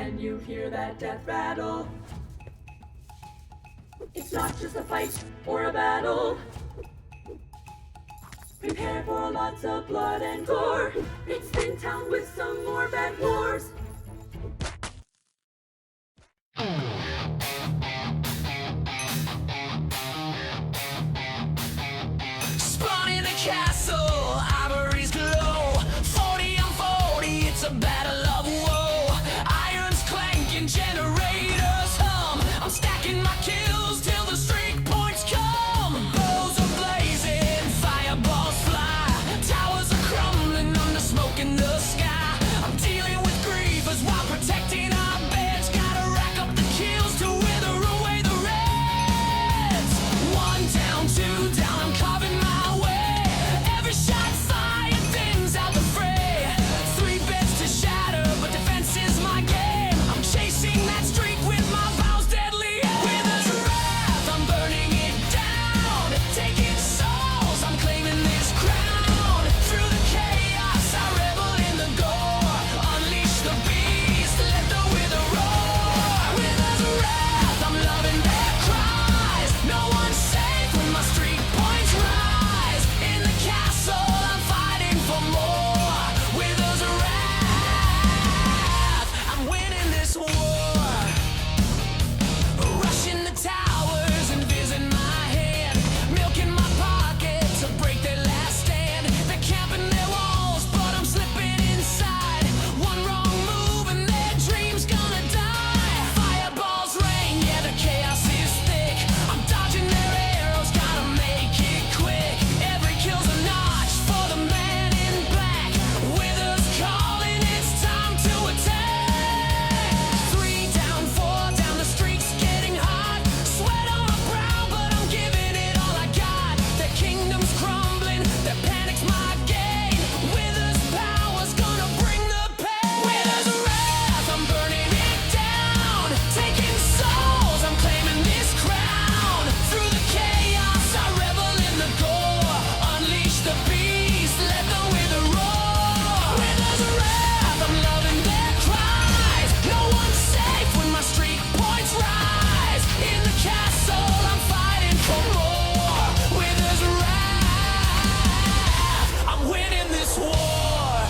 when you hear that death rattle. It's not just a fight or a battle. Prepare for lots of blood and gore. It's Spintown with some more bad wars. Spawn in a castle, ivory's glow. 40 on 40, it's a battle of woe. Irons clanking, generators hum. I'm stacking my kills till the streak points come. Bows are blazing, fireballs fly. Towers are crumbling under smoke in the sky. I'm dealing with grievers while protecting our beds. Gotta rack up the kills to wither away the reds. One down, two down, I'm carving my way. Every shot fired thins out the fray. 3 beds to shatter, but defense is my game. I'm chasing that streak with my vows deadly aim. With his wrath, I'm burning it down. Taking souls, I'm claiming this crown. Through the chaos, I revel in the gore. Unleash the beast, let the wither roar. With his wrath, I'm loving their cries. No one's safe when my streak points rise. In the castle, I'm fighting for more. With his wrath, I'm winning this war. Rushing the towers and vision my hand. Milking my pocket to break their last stand. They're camping their walls, but I'm slipping inside. One wrong move and their dream's gonna die. Fireballs rain, yeah, the chaos is thick. I'm dodging their arrows, gotta make it quick. Every kill's a notch for the man in black. Withers calling, it's time to attack. 3 down, 4 down, the streak's getting hot. Sweat on my brow, but I'm giving it all I got. Their kingdom's crumbling, their panic's my gain. Withers power's gonna bring the pain. Withers wrath, I'm burning it down. Taking souls, I'm claiming this crown. Through the chaos, I revel in the gore. Unleash the beast, let the wither roar. Withers wrath, I'm loving their cries. No one's safe when my streak points rise. In the castle, I'm fighting for more. Withers wrath, I'm winning this war.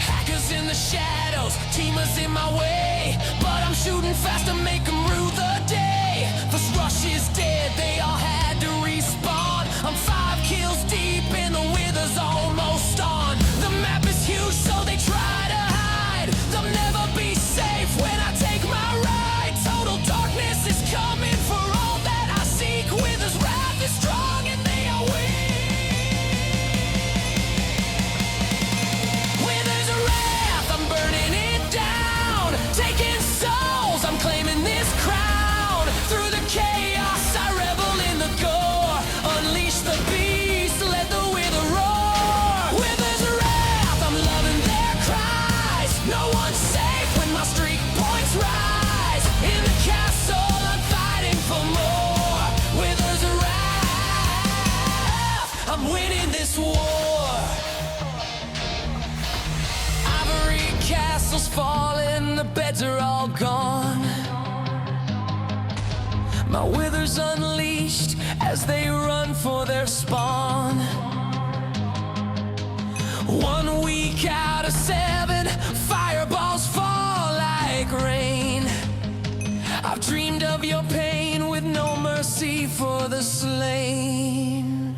Hackers in the shadows, teamers in my way. But I'm shooting fast to make them rue the day. First rush is dead, they all had to respawn. I'm 5 kills deep and the wither's almost on. The map is huge, so they try to hide. They'll never be safe when I take my ride. Total darkness is coming for all that I seek. Wither's wrath is strong and they are weak. Withers wrath, I'm burning it down. Taking souls, I'm claiming this crown. Through the chaos, I revel in the gore. Unleash the beast, let the wither roar. Withers wrath, I'm loving their cries. No one's safe when my streak points rise. In the castle, I'm fighting for more. Withers wrath, I'm winning this war. Ivory castles falling, the beds are all gone. My withers unleashed as they run for their spawn. 1 week out of 7, fireballs fall like rain. I've dreamed of your pain with no mercy for the slain.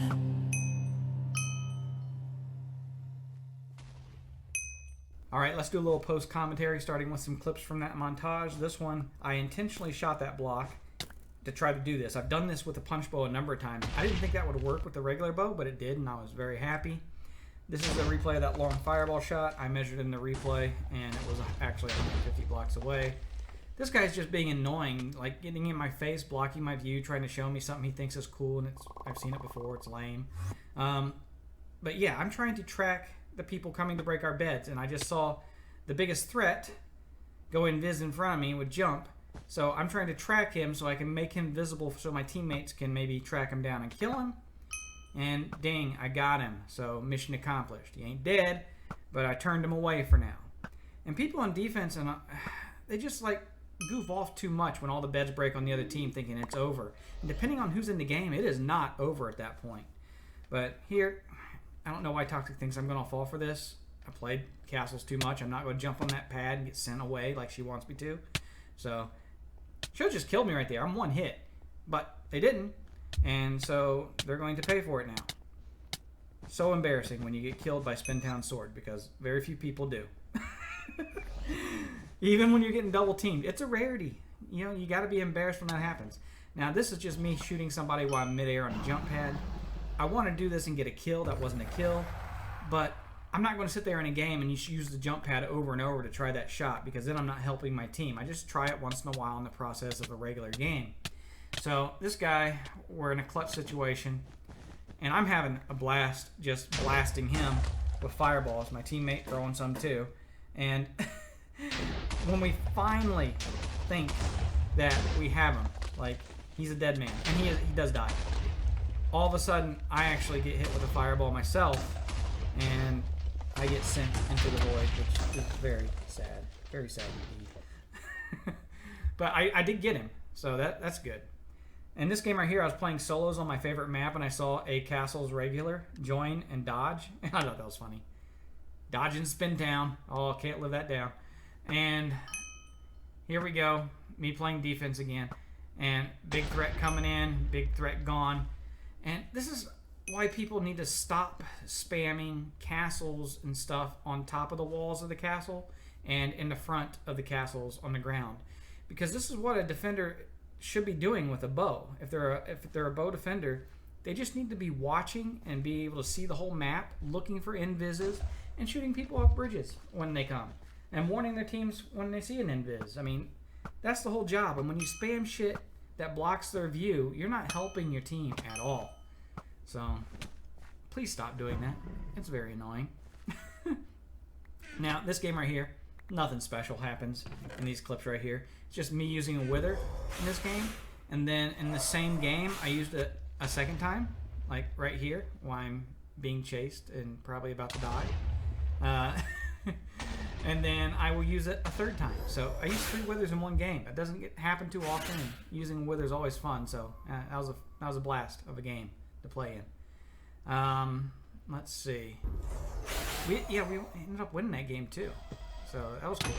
All right, let's do a little post commentary starting with some clips from that montage. This one, I intentionally shot that block to try to do this. I've done this with a punch bow a number of times. I didn't think that would work with the regular bow, but it did, and I was very happy. This is a replay of that long fireball shot. I measured in the replay, and it was actually 150 blocks away. This guy's just being annoying, like getting in my face, blocking my view, trying to show me something he thinks is cool, and I've seen it before. It's lame. But yeah, I'm trying to track the people coming to break our beds, and I just saw the biggest threat go invis in front of me with jump. So I'm trying to track him so I can make him visible so my teammates can maybe track him down and kill him. And dang, I got him. So mission accomplished. He ain't dead, but I turned him away for now. And people on defense, and they just like goof off too much when all the beds break on the other team thinking it's over. And depending on who's in the game, it is not over at that point. But here, I don't know why Toxic thinks I'm going to fall for this. I played castles too much. I'm not going to jump on that pad and get sent away like she wants me to. So, she'll just kill me right there. I'm one hit. But they didn't. And so, they're going to pay for it now. So embarrassing when you get killed by Spintown Sword, because very few people do. Even when you're getting double teamed. It's a rarity. You know, you got to be embarrassed when that happens. Now, this is just me shooting somebody while I'm midair on a jump pad. I want to do this and get a kill. That wasn't a kill. But I'm not going to sit there in a game and use the jump pad over and over to try that shot, because then I'm not helping my team. I just try it once in a while in the process of a regular game. So this guy, we're in a clutch situation, and I'm having a blast just blasting him with fireballs. My teammate throwing some too. And when we finally think that we have him, like he's a dead man, and he does die. All of a sudden, I actually get hit with a fireball myself, and I get sent into the void, which is very sad. Very sad indeed. But I did get him, so that's good. In this game right here, I was playing solos on my favorite map, and I saw a castle's regular join and dodge. I thought that was funny. Dodge and Spintown. Oh, can't live that down. And here we go. Me playing defense again. And big threat coming in. Big threat gone. And this is why people need to stop spamming castles and stuff on top of the walls of the castle and in the front of the castles on the ground. Because this is what a defender should be doing with a bow. If they're a bow defender, they just need to be watching and be able to see the whole map, looking for invises, and shooting people off bridges when they come, and warning their teams when they see an invis. I mean, that's the whole job. And when you spam shit that blocks their view, you're not helping your team at all. So please stop doing that. It's very annoying. Now, this game right here, nothing special happens in these clips right here. It's just me using a wither in this game. And then in the same game, I used it a second time, like right here, while I'm being chased and probably about to die. And then I will use it a third time. So I use 3 withers in one game. It doesn't happen too often, and using withers is always fun. So that was a blast of a game to play in. Let's see. We ended up winning that game too. So that was cool.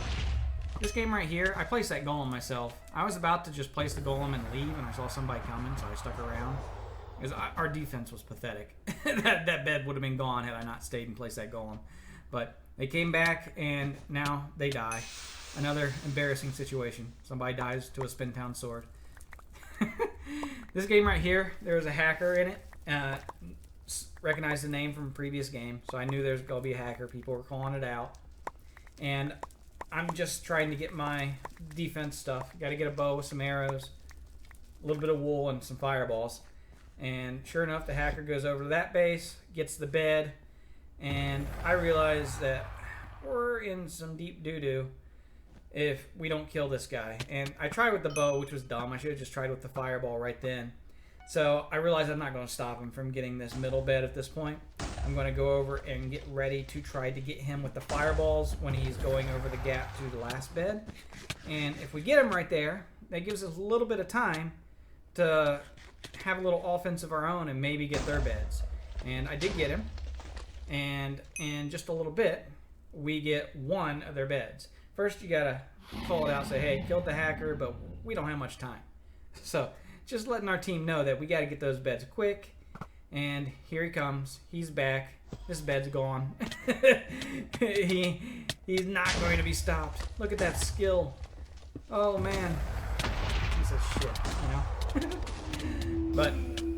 This game right here, I placed that golem myself. I was about to just place the golem and leave, and I saw somebody coming, so I stuck around. Because our defense was pathetic. that bed would have been gone had I not stayed and placed that golem. But they came back, and now they die. Another embarrassing situation. Somebody dies to a Spintown sword. This game right here, there was a hacker in it. Recognized the name from a previous game, so I knew there was going to be a hacker. People were calling it out. And I'm just trying to get my defense stuff. Got to get a bow with some arrows, a little bit of wool, and some fireballs. And sure enough, the hacker goes over to that base, gets the bed, and I realize that we're in some deep doo-doo if we don't kill this guy. And I tried with the bow, which was dumb. I should have just tried with the fireball right then. So I realized I'm not going to stop him from getting this middle bed at this point. I'm going to go over and get ready to try to get him with the fireballs when he's going over the gap to the last bed. And if we get him right there, that gives us a little bit of time to have a little offense of our own and maybe get their beds. And I did get him. And in just a little bit, we get one of their beds. First, you got to call it out and say, hey, killed the hacker, but we don't have much time. So just letting our team know that we got to get those beds quick. And here he comes. He's back. This bed's gone. He's not going to be stopped. Look at that skill. Oh, man. Piece of shit, you know? But,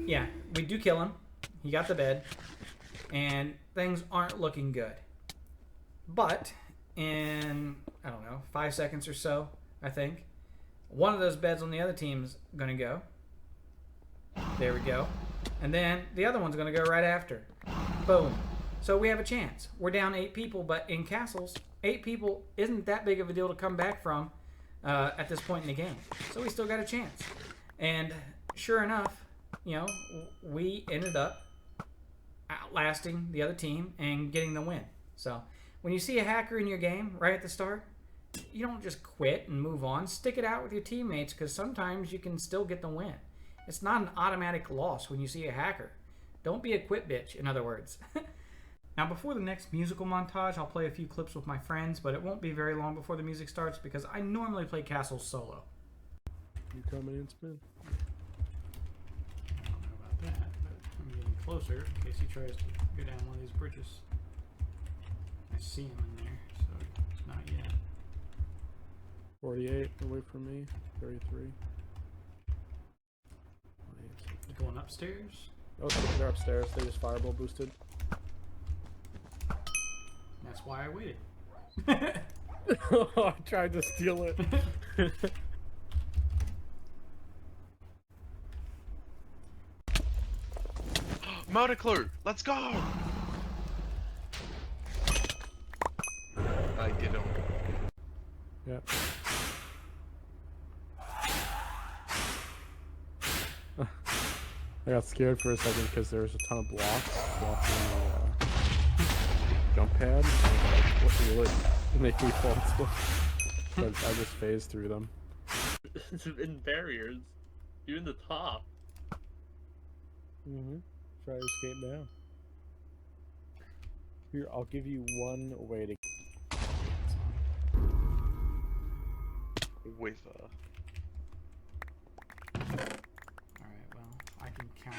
yeah, we do kill him. He got the bed. And things aren't looking good. But in, I don't know, 5 seconds or so, I think, one of those beds on the other team's going to go. There we go. And then the other one's going to go right after. Boom. So we have a chance. We're down 8 people, but in castles, 8 people isn't that big of a deal to come back from at this point in the game. So we still got a chance. And sure enough, you know, we ended up outlasting the other team and getting the win. So when you see a hacker in your game right at the start, you don't just quit and move on. Stick it out with your teammates, because sometimes you can still get the win. It's not an automatic loss when you see a hacker. Don't be a quit bitch, in other words. Now, before the next musical montage, I'll play a few clips with my friends, but it won't be very long before the music starts because I normally play castles solo. You coming in, Spin? I don't know about that, but I'm getting closer in case he tries to go down one of these bridges. I see him in there, so it's not yet. 48 away from me. 33. Going upstairs? Oh, they're upstairs. They just fireball boosted. That's why I waited. I tried to steal it. Motor clue, let's go! I get him. Yeah. I got scared for a second because there was a ton of blocks blocking the jump pad. What will it make me fall to? But I just phased through them. It's in barriers. You're in the top. Try to escape down. Here, I'll give you one way to. With Alright, well, I can count.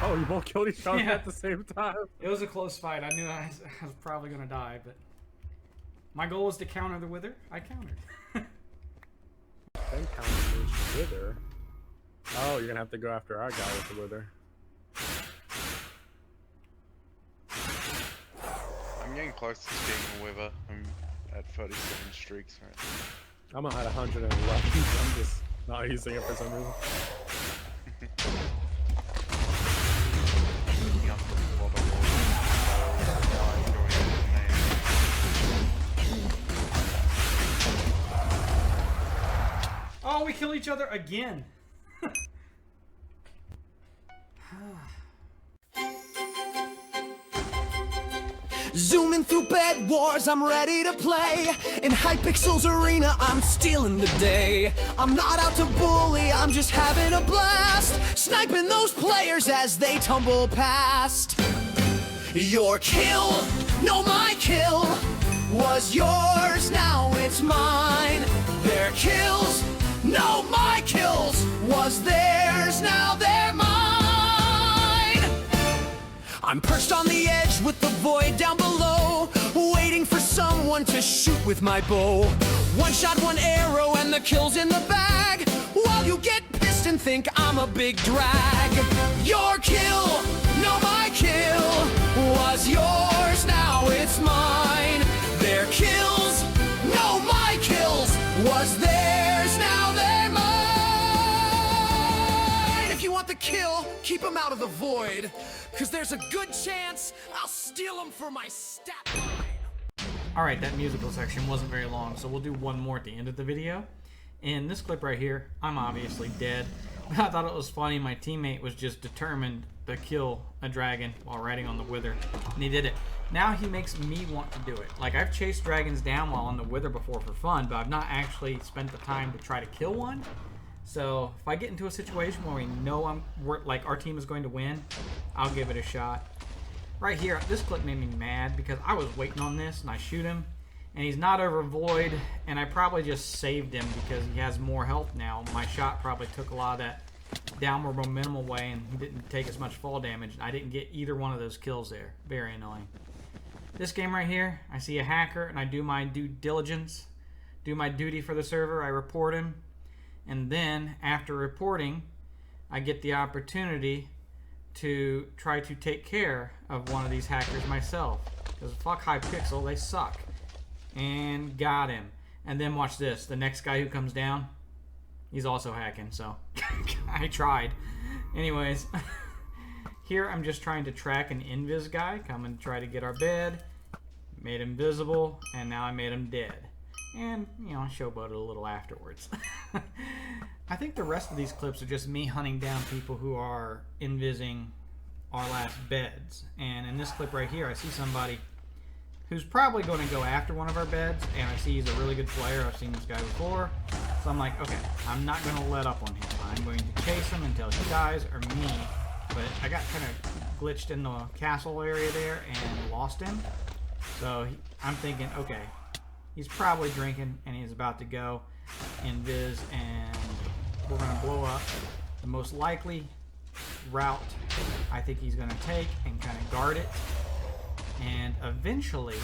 Oh, you both killed each other Yeah. at the same time. It was a close fight. I knew I was probably going to die, but my goal was to counter the Wither. I countered. Then counter the Wither. Oh, you're gonna have to go after our guy with the Wither. I'm getting close to being a Wither. I'm at 37 streaks right now. I'm at 111. I'm just not using it for some reason. Picking up a lot of water. Oh, we kill each other again. Zooming through bed wars, I'm ready to play. In Hypixel's arena, I'm stealing the day. I'm not out to bully, I'm just having a blast. Sniping those players as they tumble past. Your kill, no my kill, was yours, now it's mine. Their kills, no my kills, was theirs, now they're mine. I'm perched on the edge with the void down below, waiting for someone to shoot with my bow. One shot, one arrow, and the kill's in the bag, while you get pissed and think I'm a big drag. Your kill, no my kill, was yours, now it's mine. Their kills, no my kills, was theirs, now they're mine. If you want the kill, keep them out of the void, 'cause there's a good chance I'll steal them for my stat line. Alright, that musical section wasn't very long, so we'll do one more at the end of the video. In this clip right here, I'm obviously dead. But I thought it was funny, my teammate was just determined to kill a dragon while riding on the Wither, and he did it. Now he makes me want to do it. Like, I've chased dragons down while on the Wither before for fun, but I've not actually spent the time to try to kill one. So if I get into a situation where we know like our team is going to win, I'll give it a shot. Right here, this clip made me mad because I was waiting on this and I shoot him and he's not over void, and I probably just saved him because he has more health now. My shot probably took a lot of that downward momentum away and he didn't take as much fall damage. I didn't get either one of those kills there. Very annoying. This game right here, I see a hacker and I do my due diligence, do my duty for the server, I report him, and then after reporting, I get the opportunity to try to take care of one of these hackers myself. Because fuck Hypixel, they suck. And got him. And then watch this. The next guy who comes down, he's also hacking, so I tried. Anyways, here I'm just trying to track an invis guy. Come and try to get our bed. Made him visible, and now I made him dead. And, you know, I showboated a little afterwards. I think the rest of these clips are just me hunting down people who are invising our last beds. And in this clip right here, I see somebody who's probably going to go after one of our beds, and I see he's a really good player. I've seen this guy before. So I'm like, okay, I'm not going to let up on him. I'm going to chase him until he dies or me. But I got kind of glitched in the castle area there and lost him. So I'm thinking, okay, he's probably drinking and he's about to go invis, and we're going to blow up the most likely route I think he's going to take and kind of guard it. And eventually,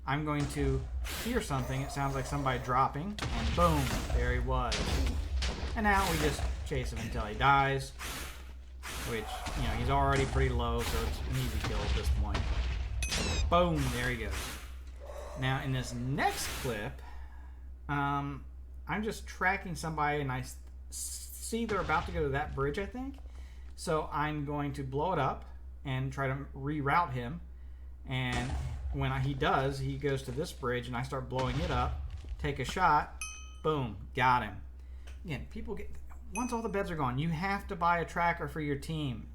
I'm going to hear something. It sounds like somebody dropping, and boom, there he was. And now we just chase him until he dies, which, you know, he's already pretty low, so it's an easy kill at this point. Boom, there he goes. Now, in this next clip, I'm just tracking somebody, and I see they're about to go to that bridge, I think. So I'm going to blow it up and try to reroute him. And when he does, he goes to this bridge, and I start blowing it up, take a shot, boom, got him. Again, people get, once all the beds are gone, you have to buy a tracker for your team.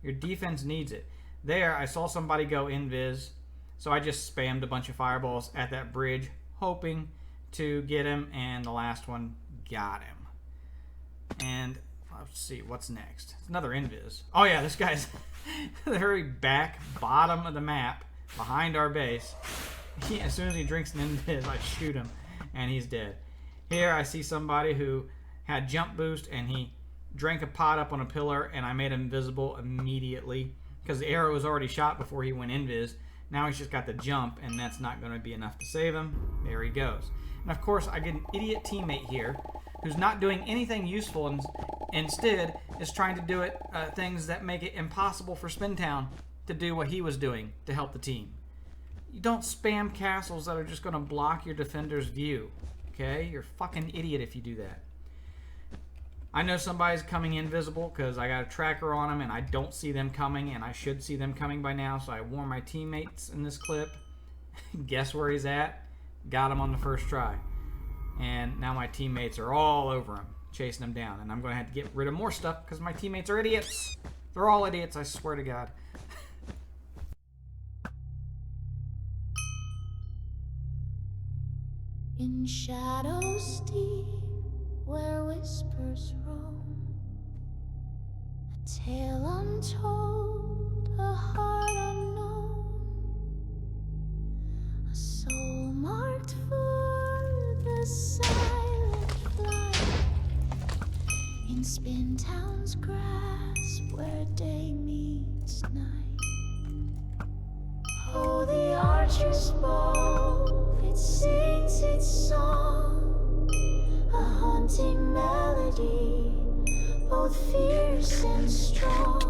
Your defense needs it. There, I saw somebody go invis, so I just spammed a bunch of fireballs at that bridge, hoping to get him, and the last one got him. And let's see, what's next? It's another invis. Oh yeah, this guy's the very back bottom of the map, behind our base. As soon as he drinks an invis, I shoot him, and he's dead. Here I see somebody who had jump boost, and he drank a pot up on a pillar, and I made him invisible immediately, because the arrow was already shot before he went invis. Now he's just got the jump, and that's not going to be enough to save him. There he goes. And of course, I get an idiot teammate here who's not doing anything useful, and instead is trying to do things that make it impossible for Spintown to do what he was doing to help the team. You don't spam castles that are just going to block your defender's view. Okay? You're a fucking idiot if you do that. I know somebody's coming invisible because I got a tracker on them and I don't see them coming, and I should see them coming by now, so I warn my teammates in this clip. Guess where he's at? Got him on the first try. And now my teammates are all over him, chasing him down. And I'm going to have to get rid of more stuff because my teammates are idiots. They're all idiots, I swear to God. In shadows deep, where whispers roam, a tale untold, a heart unknown, a soul marked for the silent flight. In Spintown's grasp, where day meets night. Oh, the archer's bow, it sings its song, a haunting melody, both fierce and strong.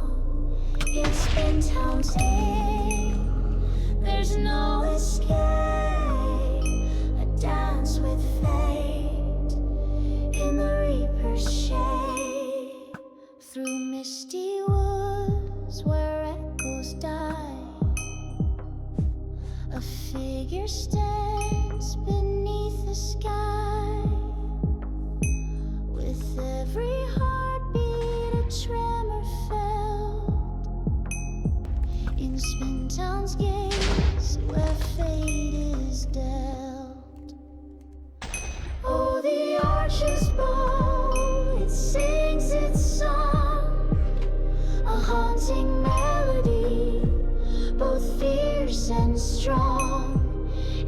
In Spintown's aim, there's no escape, a dance with fate, in the reaper's shade, through misty woods where echoes die. A figure stands beneath the sky, with every heartbeat a tremor felt. In Spintown's gaze, where fate is dealt. Oh, the archer's bow, it sings its song, a haunting melody, both fierce and strong.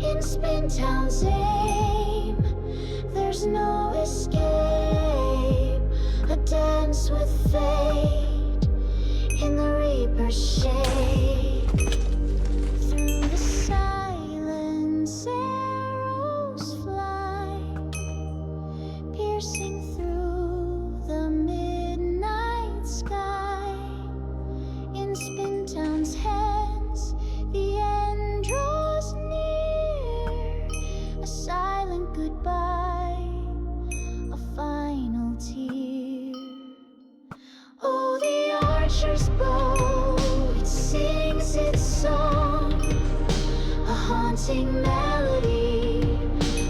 In Spintown's aim, there's no escape, a dance with fate, in the reaper's shade. Through the silence, arrows fly, piercing through the midnight sky. haunting melody,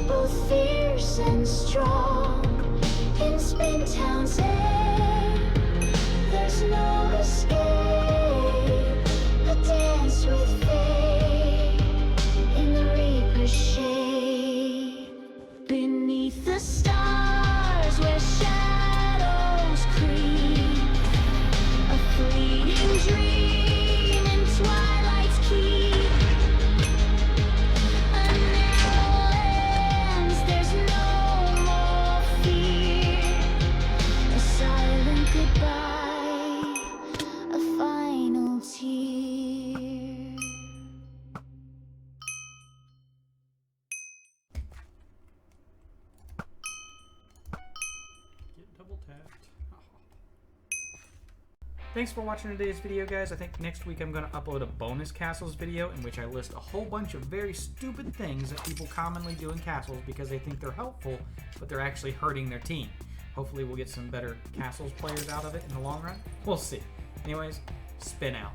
both fierce and strong. In Spintown's air, there's no escape. A dance with fate in the reaper's shade. Beneath the stars where shadows creep, a fleeting dream in twilight's keep. A narrow ends, there's no more fear. A silent goodbye, a final tear. Get double tapped. Thanks for watching today's video, guys. I think next week I'm going to upload a bonus castles video in which I list a whole bunch of very stupid things that people commonly do in castles because they think they're helpful, but they're actually hurting their team. Hopefully we'll get some better castles players out of it in the long run. We'll see. Anyways, spin out.